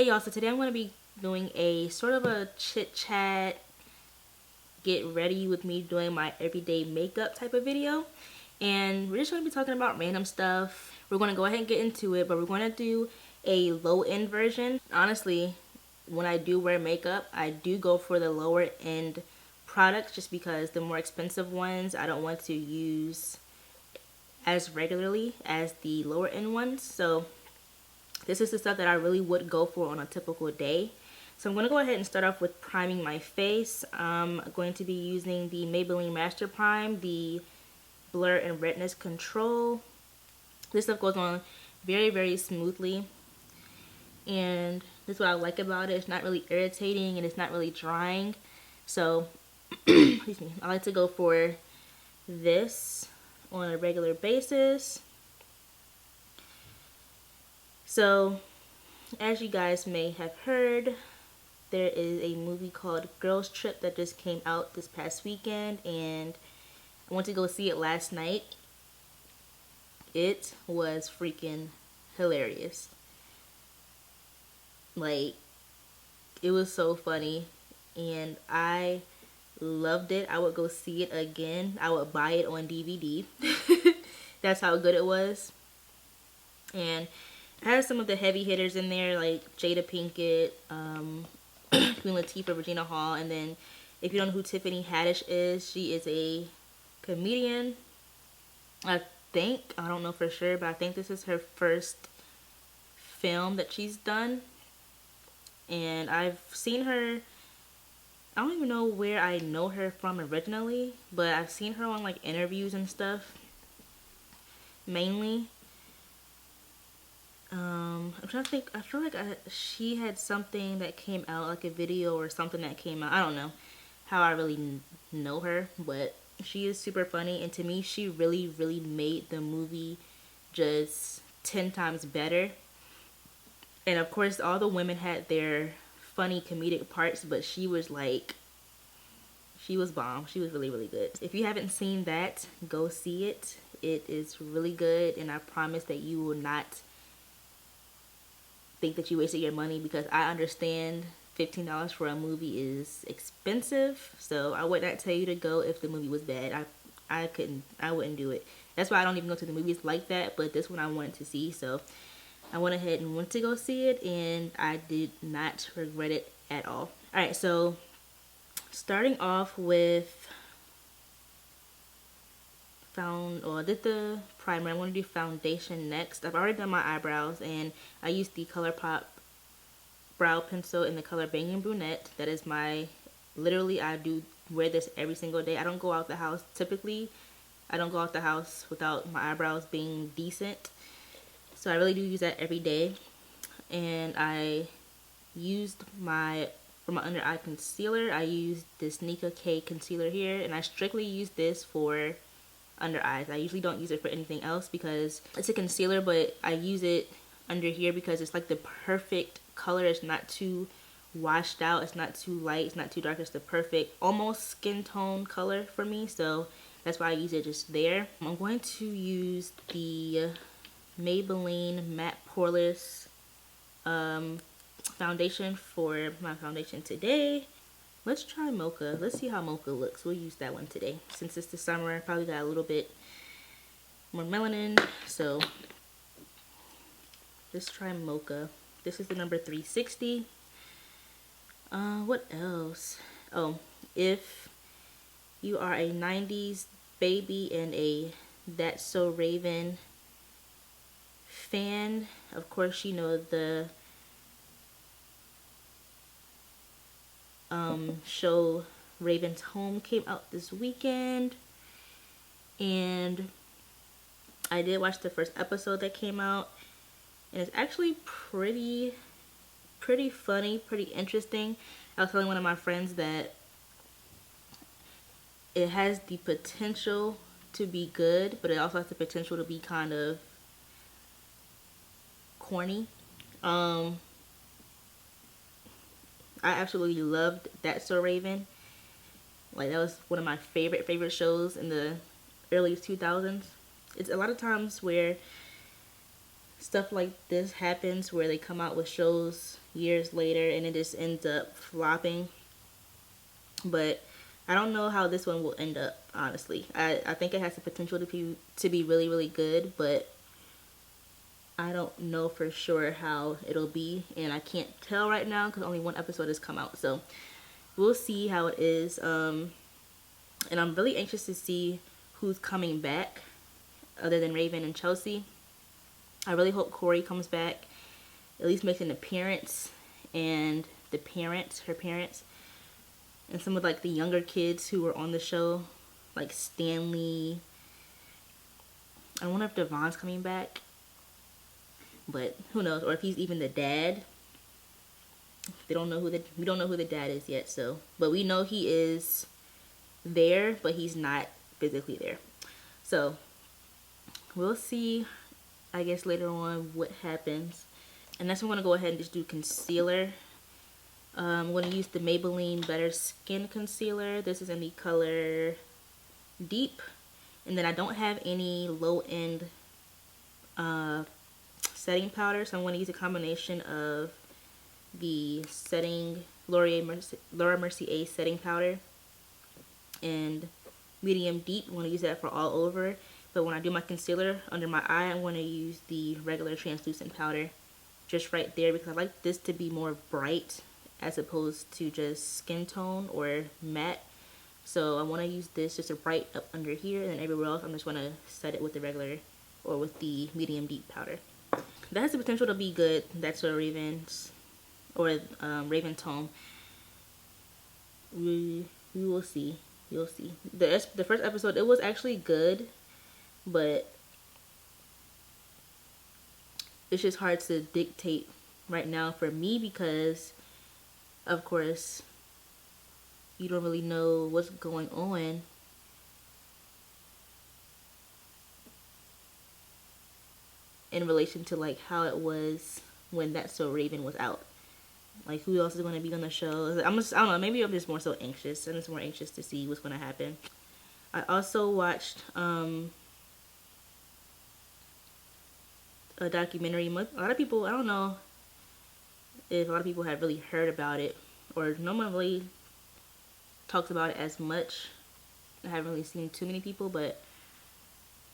Hey y'all, so today I'm going to be doing a sort of a chit chat, get ready with me doing my everyday makeup type of video. And we're just going to be talking about random stuff. We're going to go ahead and get into it, but we're going to do a low end version. Honestly, when I do wear makeup, I do go for the lower end products just because the more expensive ones I don't want to use as regularly as the lower end ones. So this is the stuff that I really would go for on a typical day. So I'm going to go ahead and start off with priming my face. I'm going to be using the Maybelline Master Prime, the Blur and Redness Control. This stuff goes on very, very smoothly. And this is what I like about it. It's not really irritating and it's not really drying. So, excuse me, I like to go for this on a regular basis. So, as you guys may have heard, there is a movie called Girls Trip that just came out this past weekend, and I went to go see it last night. It was freaking hilarious. Like, it was so funny, and I loved it. I would go see it again. I would buy it on DVD. That's how good it was. And I had some of the heavy hitters in there, like Jada Pinkett, Queen Latifah, Regina Hall, and then if you don't know who Tiffany Haddish is, she is a comedian. I don't know for sure, but I think this is her first film that she's done. And I've seen her, I don't even know where I know her from originally, but I've seen her on like interviews and stuff, mainly. I'm trying to think. I feel like she had something that came out, like a video or something that came out. I don't know how I really know her, but she is super funny. And to me, she really, really made the movie just 10 times better. And of course, all the women had their funny comedic parts, but she was like, she was bomb. She was really, really good. If you haven't seen that, go see it. It is really good, and I promise that you will not think that you wasted your money, because I understand $15 for a movie is expensive, so I would not tell you to go if the movie was bad. I wouldn't do it. That's why I don't even go to the movies like that, but this one I wanted to see, so I went ahead and went to go see it, and I did not regret it at all. Alright, so starting off with I did the primer. I'm going to do foundation next. I've already done my eyebrows, and I used the ColourPop brow pencil in the color Banging Brunette. That is my, literally, I do wear this every single day. I don't go out the house. Typically, I don't go out the house without my eyebrows being decent. So I really do use that every day. And I used for my under eye concealer, I used this Nika K concealer here, and I strictly use this for under eyes. I usually don't use it for anything else because it's a concealer, but I use it under here because it's like the perfect color. It's not too washed out, it's not too light, it's not too dark. It's the perfect almost skin tone color for me, so that's why I use it just there. I'm going to use the Maybelline Matte Poreless foundation for my foundation today. Let's try Mocha. Let's see how Mocha looks. We'll use that one today. Since it's the summer, I probably got a little bit more melanin. So let's try Mocha. This is the number 360. What else? Oh, if you are a 90s baby and a That's So Raven fan, of course you know the show Raven's Home came out this weekend, and I did watch the first episode that came out, and it's actually pretty funny, pretty interesting. I was telling one of my friends that it has the potential to be good, but it also has the potential to be kind of corny. I absolutely loved That's So Raven. Like, that was one of my favorite shows in the early 2000s. It's a lot of times where stuff like this happens, where they come out with shows years later, and it just ends up flopping. But I don't know how this one will end up, honestly. I think it has the potential to be really, really good, but I don't know for sure how it'll be, and I can't tell right now because only one episode has come out. So we'll see how it is. And I'm really anxious to see who's coming back other than Raven and Chelsea. I really hope Corey comes back, at least makes an appearance, and the parents, her parents, and some of like the younger kids who were on the show, like Stanley. I wonder if Devon's coming back, but who knows? Or if he's even the dad. We don't know who the dad is yet. So, but we know he is there, but he's not physically there. So we'll see, I guess, later on what happens. And next I'm going to go ahead and just do concealer. I'm going to use the Maybelline Better Skin Concealer. This is in the color Deep. And then I don't have any low-end setting powder, so I'm going to use a combination of the Laura Mercier setting powder and medium deep. I'm going to use that for all over. But when I do my concealer under my eye, I'm going to use the regular translucent powder just right there, because I like this to be more bright as opposed to just skin tone or matte. So I want to use this just to bright up under here, and then everywhere else I'm just going to set it with the regular or with the medium deep powder. That has the potential to be good. That's what Raven's or Raven tone. We will see. You'll see. The first episode, it was actually good, but it's just hard to dictate right now for me because, of course, you don't really know what's going on. In relation to like how it was when That's So Raven was out. Like who else is going to be on the show? I don't know, maybe I'm just more so anxious. I'm just more anxious to see what's going to happen. I also watched a documentary. A lot of people, I don't know if a lot of people have really heard about it, or no one really talks about it as much. I haven't really seen too many people, but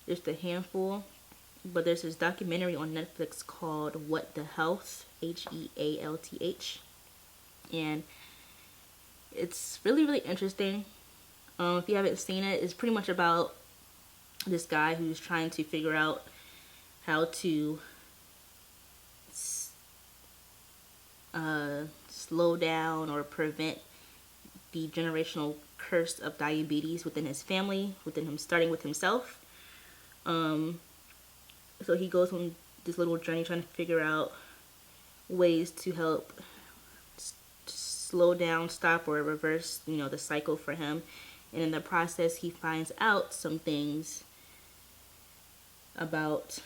just a handful. But there's this documentary on Netflix called What the Health, Health, and it's really, really interesting. If you haven't seen it, it's pretty much about this guy who's trying to figure out how to slow down or prevent the generational curse of diabetes within his family, within him, starting with himself. So he goes on this little journey trying to figure out ways to help slow down, stop, or reverse, the cycle for him. And in the process, he finds out some things about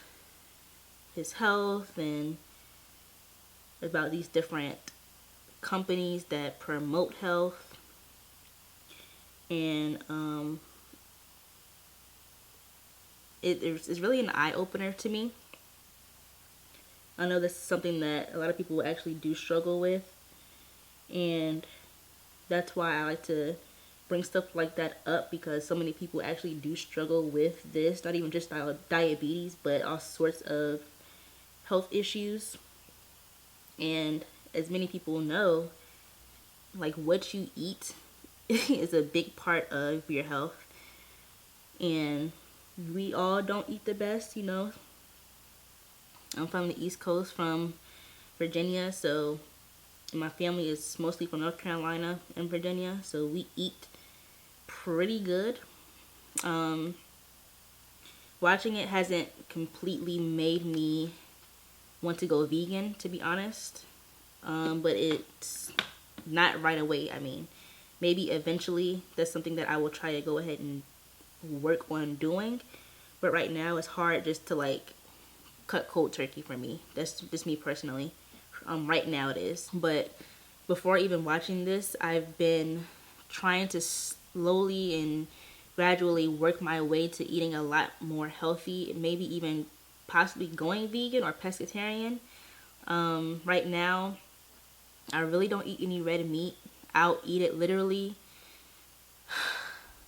his health and about these different companies that promote health. And it's really an eye-opener to me. I know this is something that a lot of people actually do struggle with, and that's why I like to bring stuff like that up, because so many people actually do struggle with this, not even just diabetes, but all sorts of health issues. And as many people know, like what you eat is a big part of your health, and we all don't eat the best. I'm from the East Coast, from Virginia, so my family is mostly from North Carolina and Virginia, so we eat pretty good. Watching it hasn't completely made me want to go vegan, to be honest, but it's not right away. I mean, maybe eventually that's something that I will try to go ahead and work on doing, but right now it's hard just to like cut cold turkey for me. That's just me personally. Right now it is, but before even watching this, I've been trying to slowly and gradually work my way to eating a lot more healthy, maybe even possibly going vegan or pescatarian. Right now I really don't eat any red meat. I'll eat it literally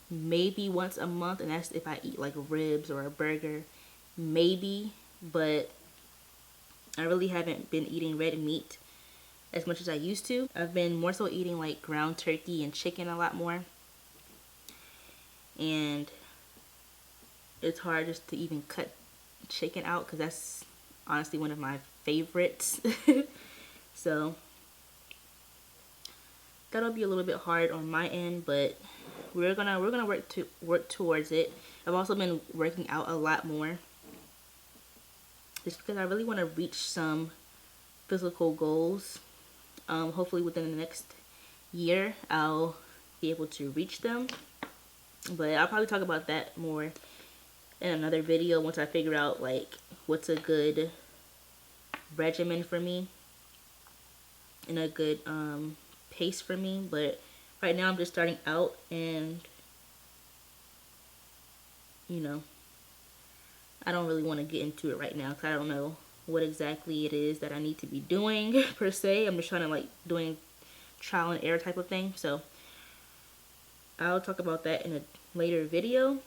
maybe once a month, and that's if I eat like ribs or a burger, maybe. But I really haven't been eating red meat as much as I used to. I've been more so eating like ground turkey and chicken a lot more, and it's hard just to even cut chicken out because that's honestly one of my favorites. So that'll be a little bit hard on my end, but we're gonna work towards it. I've also been working out a lot more just because I really want to reach some physical goals. Hopefully within the next year I'll be able to reach them, but I'll probably talk about that more in another video once I figure out like what's a good regimen for me and a good pace for me. But right now I'm just starting out, and you know, I don't really want to get into it right now because I don't know what exactly it is that I need to be doing per se. I'm just trying to like doing trial and error type of thing. So I'll talk about that in a later video.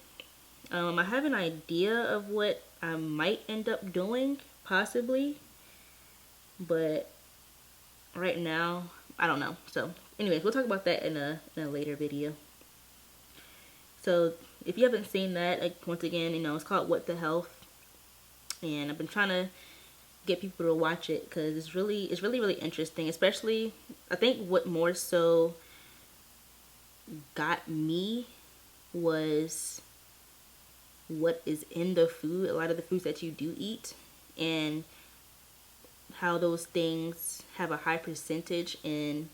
I have an idea of what I might end up doing, possibly, but right now I don't know. So anyways, we'll talk about that in a later video. So if you haven't seen that, like, once again, you know, it's called What the Health, and I've been trying to get people to watch it because it's really interesting. Especially, I think what more so got me was what is in the food, a lot of the foods that you do eat, and how those things have a high percentage in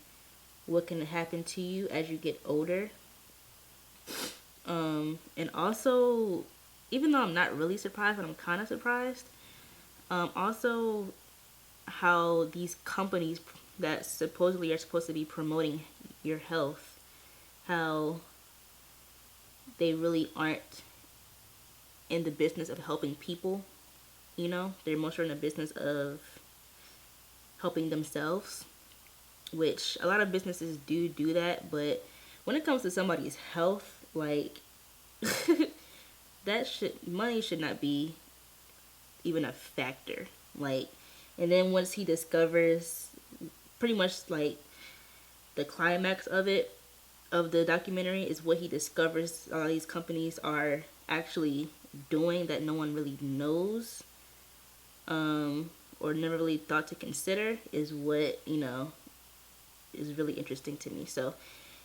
what can happen to you as you get older. And also, even though I'm not really surprised, but I'm kind of surprised, also how these companies that supposedly are supposed to be promoting your health, how they really aren't in the business of helping people. You know, they're more so in the business of helping themselves, which a lot of businesses do that. But when it comes to somebody's health, like money should not be even a factor. Like, and then once he discovers, pretty much like the climax of it, of the documentary, is what he discovers all these companies are actually doing that no one really knows, or never really thought to consider, is what, you know, is really interesting to me. So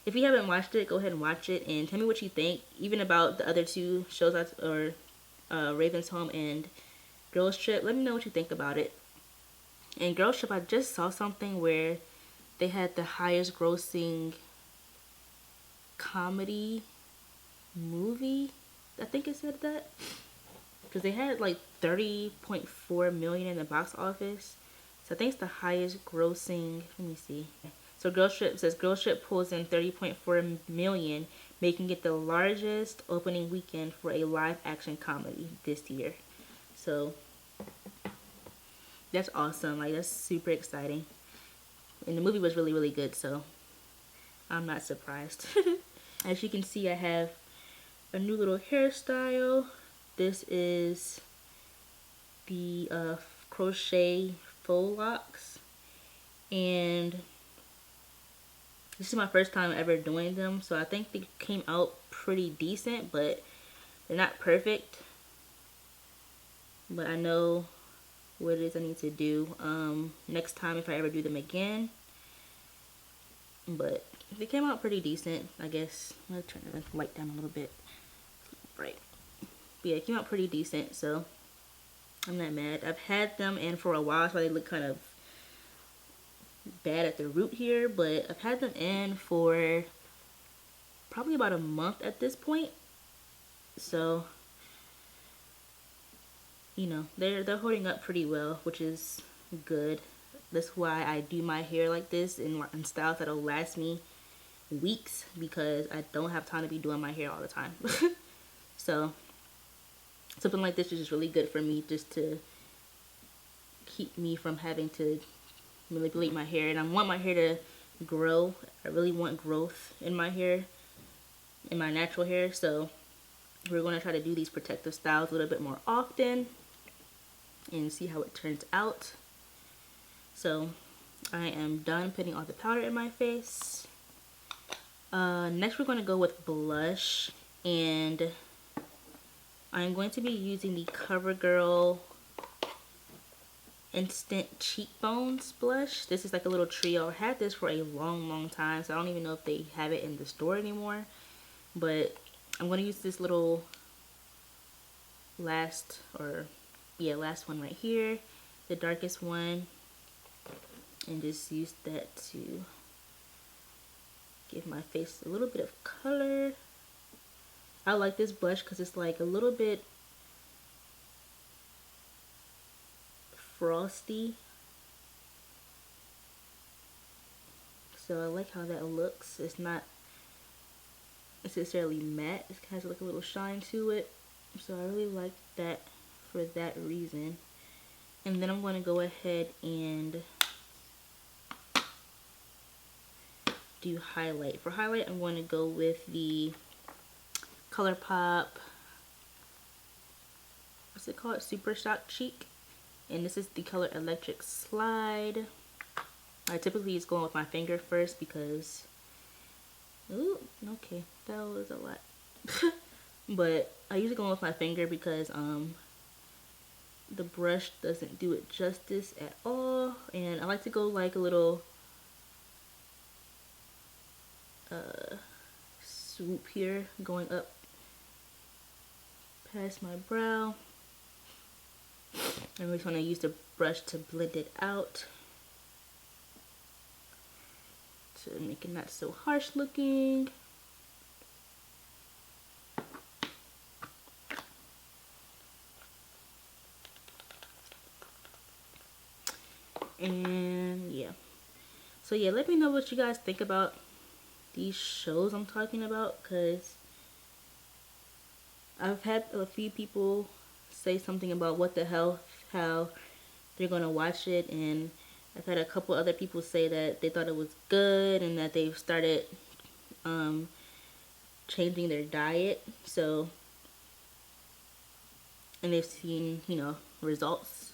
if you haven't watched it, go ahead and watch it and tell me what you think, even about the other two shows, or Raven's Home and Girls Trip. Let me know what you think about it. And Girls Trip, I just saw something where they had the highest grossing comedy movie. I think it said that. Because they had like 30.4 million in the box office. So I think it's the highest grossing. Let me see. So Girls Trip says Girls Trip pulls in 30.4 million, making it the largest opening weekend for a live action comedy this year. So that's awesome. Like, that's super exciting. And the movie was really good, so I'm not surprised. As you can see, I have a new little hairstyle. This is the crochet faux locks, and this is my first time ever doing them, so I think they came out pretty decent, but they're not perfect. But I know what it is I need to do next time if I ever do them again. But they came out pretty decent, I guess. I'm gonna turn the light down a little bit. Right. But yeah, it came out pretty decent, so I'm not mad. I've had them in for a while, so they look kind of bad at the root here, but I've had them in for probably about a month at this point. So, you know, they're holding up pretty well, which is good. That's why I do my hair like this in styles that'll last me weeks, because I don't have time to be doing my hair all the time. So something like this is just really good for me, just to keep me from having to manipulate my hair, and I want my hair to grow. I really want growth in my hair, in my natural hair, so we're going to try to do these protective styles a little bit more often and see how it turns out. So I am done putting all the powder in my face. Next we're going to go with blush, and I'm going to be using the CoverGirl Instant Cheekbones blush. This is like a little trio. I had this for a long time, so I don't even know if they have it in the store anymore, but I'm going to use this little last one right here, the darkest one, and just use that to give my face a little bit of color. I like this blush because it's like a little bit frosty, so I like how that looks. It's not necessarily matte, it has like a little shine to it, so I really like that for that reason. And then I'm going to go ahead and do highlight. For highlight, I'm going to go with the ColourPop, what's it called, Super Shock Cheek, and this is the color Electric Slide. I typically use going with my finger first because, ooh, okay, that was a lot. But I usually go with my finger because the brush doesn't do it justice at all, and I like to go like a little swoop here, going up past my brow. I'm just going to use the brush to blend it out to make it not so harsh looking. And yeah, so yeah, let me know what you guys think about these shows I'm talking about, because I've had a few people say something about what the hell, how they're gonna watch it, and I've had a couple other people say that they thought it was good and that they've started changing their diet, so, and they've seen, you know, results,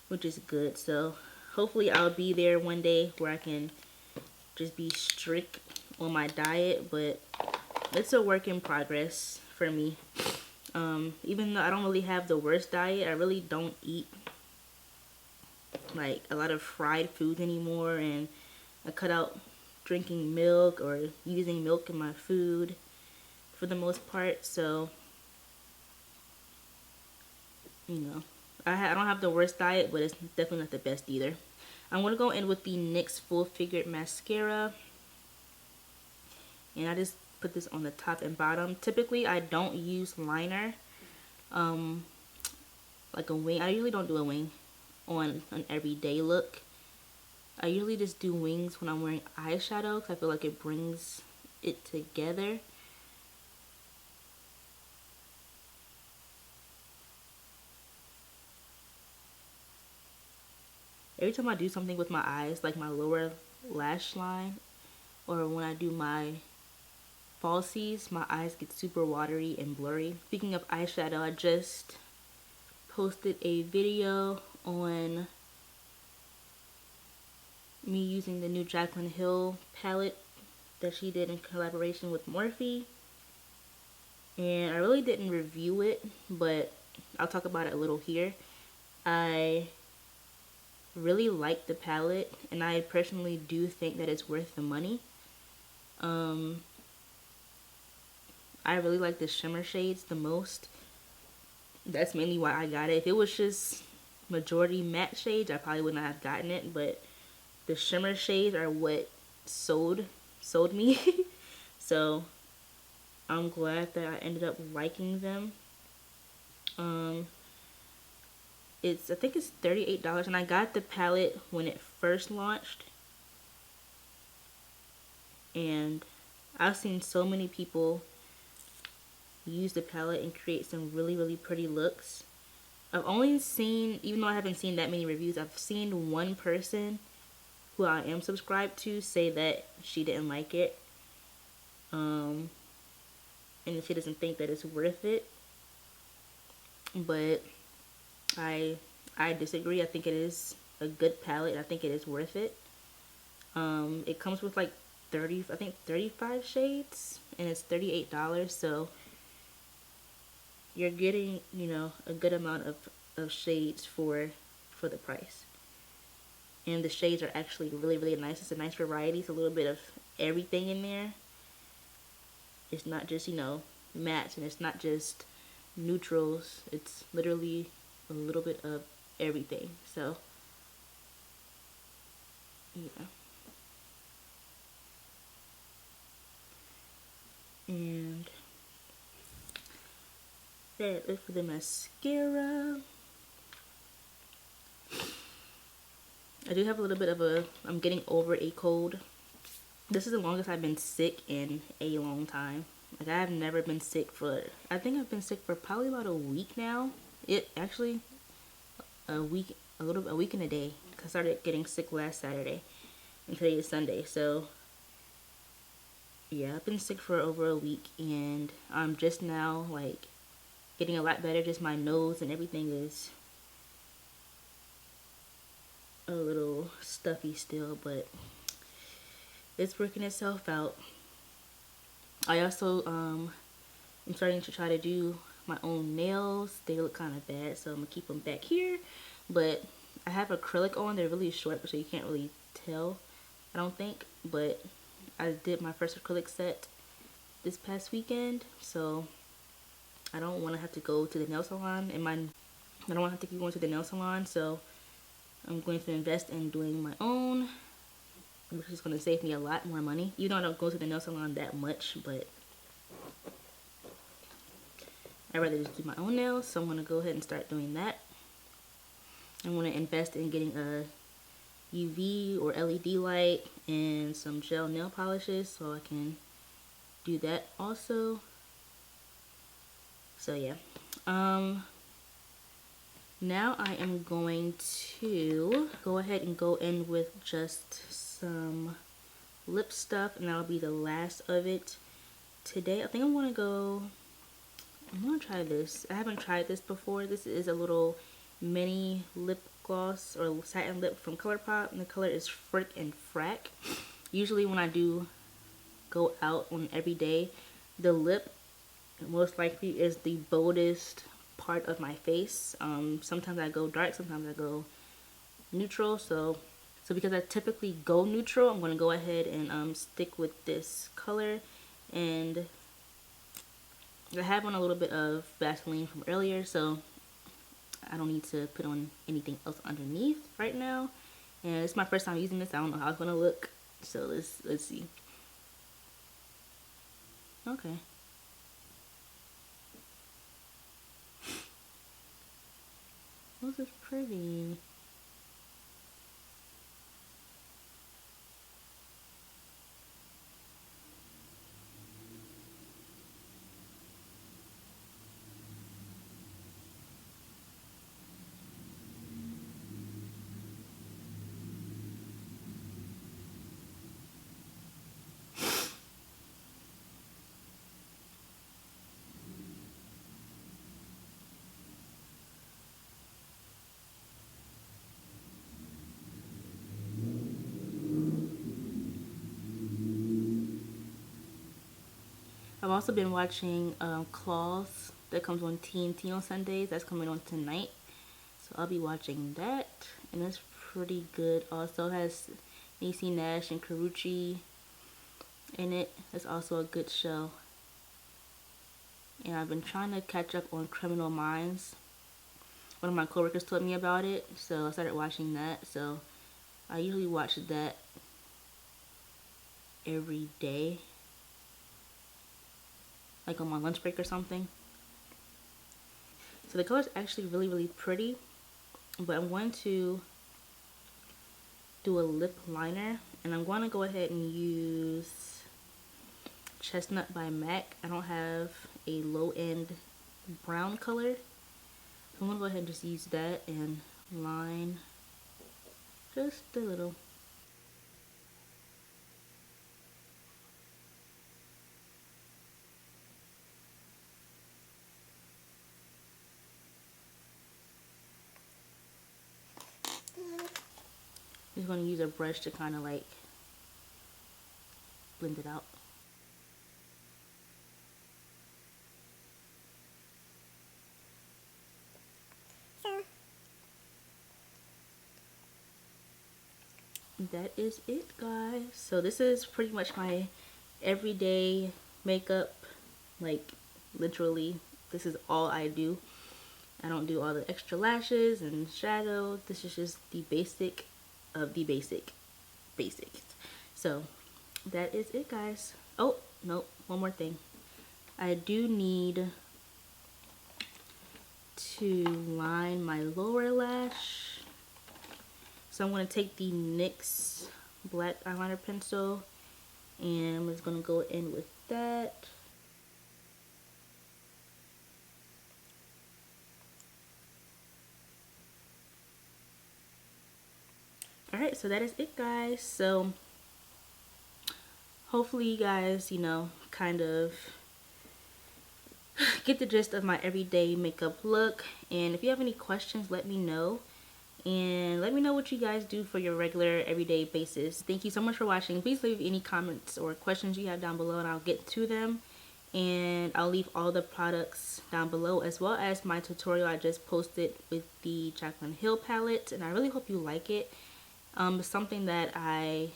which is good. So hopefully I'll be there one day where I can just be strict on my diet, but it's a work in progress for me. Even though I don't really have the worst diet, I really don't eat like a lot of fried foods anymore, and I cut out drinking milk or using milk in my food for the most part. So, you know, I don't have the worst diet, but it's definitely not the best either. I'm going to go in with the NYX Full Figured Mascara, and I just put this on the top and bottom. Typically I don't use liner, like a wing. I usually don't do a wing on an everyday look. I usually just do wings when I'm wearing eyeshadow because I feel like it brings it together. Every time I do something with my eyes, like my lower lash line, or when I do my falsies, my eyes get super watery and blurry. Speaking of eyeshadow, I just posted a video on me using the new Jaclyn Hill palette that she did in collaboration with Morphe, and I really didn't review it, but I'll talk about it a little here. I really like the palette, and I personally do think that it's worth the money. I really like the shimmer shades the most. That's mainly why I got it. If it was just majority matte shades, I probably would not have gotten it, but the shimmer shades are what sold me. So I'm glad that I ended up liking them. I think it's $38, and I got the palette when it first launched, and I've seen so many people use the palette and create some really pretty looks. I've only seen, even though I haven't seen that many reviews, I've seen one person who I am subscribed to say that she didn't like it. And she doesn't think that it's worth it. But I disagree. I think it is a good palette. I think it is worth it. It comes with like 35 shades, and it's $38. So you're getting, you know, a good amount of shades for the price. And the shades are actually really, really nice. It's a nice variety. It's a little bit of everything in there. It's not just, you know, mattes, and it's not just neutrals. It's literally a little bit of everything. So, yeah. And that is for the mascara. I do have a little bit of I'm getting over a cold. This is the longest I've been sick in a long time. Like, I have never been sick for, I think I've been sick for probably about a week now. It actually, a week and a day. Cause I started getting sick last Saturday, and today is Sunday. So yeah, I've been sick for over a week, and I'm just now like getting a lot better. Just my nose and everything is a little stuffy still, but it's working itself out. I also I'm starting to try to do my own nails. They look kind of bad, so I'm gonna keep them back here, but I have acrylic on. They're really short, so you can't really tell, I don't think, but I did my first acrylic set this past weekend, so I don't want to have to go to the nail salon, and I don't want to have to keep going to the nail salon, so I'm going to invest in doing my own, which is going to save me a lot more money. Even though I don't go to the nail salon that much, but I'd rather just do my own nails, so I'm going to go ahead and start doing that. I'm going to invest in getting a UV or LED light and some gel nail polishes so I can do that also. So yeah. Now I am going to go ahead and go in with just some lip stuff, and that'll be the last of it today. I think I'm gonna try this. I haven't tried this before. This is a little mini lip gloss or satin lip from ColourPop, and the color is Frick and Frack. Usually when I do go out on every day, the lip most likely is the boldest part of my face. Sometimes I go dark, sometimes I go neutral. So because I typically go neutral, I'm going to go ahead and stick with this color. And I have on a little bit of Vaseline from earlier, so I don't need to put on anything else underneath right now. And it's my first time using this. I don't know how it's going to look, so let's see. Okay. This is pretty. I've also been watching Claws that comes on TNT on Sundays. That's coming on tonight, so I'll be watching that, and it's pretty good. Also has Niecy Nash and Karrueche in it. It's also a good show. And I've been trying to catch up on Criminal Minds. One of my coworkers told me about it, so I started watching that. So I usually watch that every day, like on my lunch break or something. So the color is actually really, really pretty, but I'm going to do a lip liner, and I'm going to go ahead and use Chestnut by MAC. I don't have a low-end brown color, so I'm going to go ahead and just use that and line just a little. just going to use a brush to kind of like blend it out. That is it, guys. So this is pretty much my everyday makeup. Like, literally, this is all I do. I don't do all the extra lashes and shadow. This is just the basic of the basics. So that is it, guys. Oh no, one more thing. I do need to line my lower lash. So I'm going to take the NYX black eyeliner pencil and I'm just going to go in with that. Alright, so that is it, guys. So hopefully you guys, you know, kind of get the gist of my everyday makeup look. And if you have any questions, let me know. And let me know what you guys do for your regular everyday basis. Thank you so much for watching. Please leave any comments or questions you have down below and I'll get to them. And I'll leave all the products down below as well as my tutorial I just posted with the Jaclyn Hill palette. And I really hope you like it. It's something that a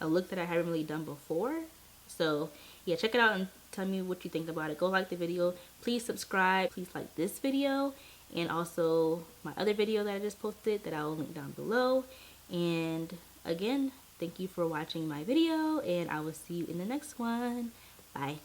look that I haven't really done before. So yeah, check it out and tell me what you think about it. Go like the video. Please subscribe. Please like this video. And also my other video that I just posted that I will link down below. And again, thank you for watching my video and I will see you in the next one. Bye.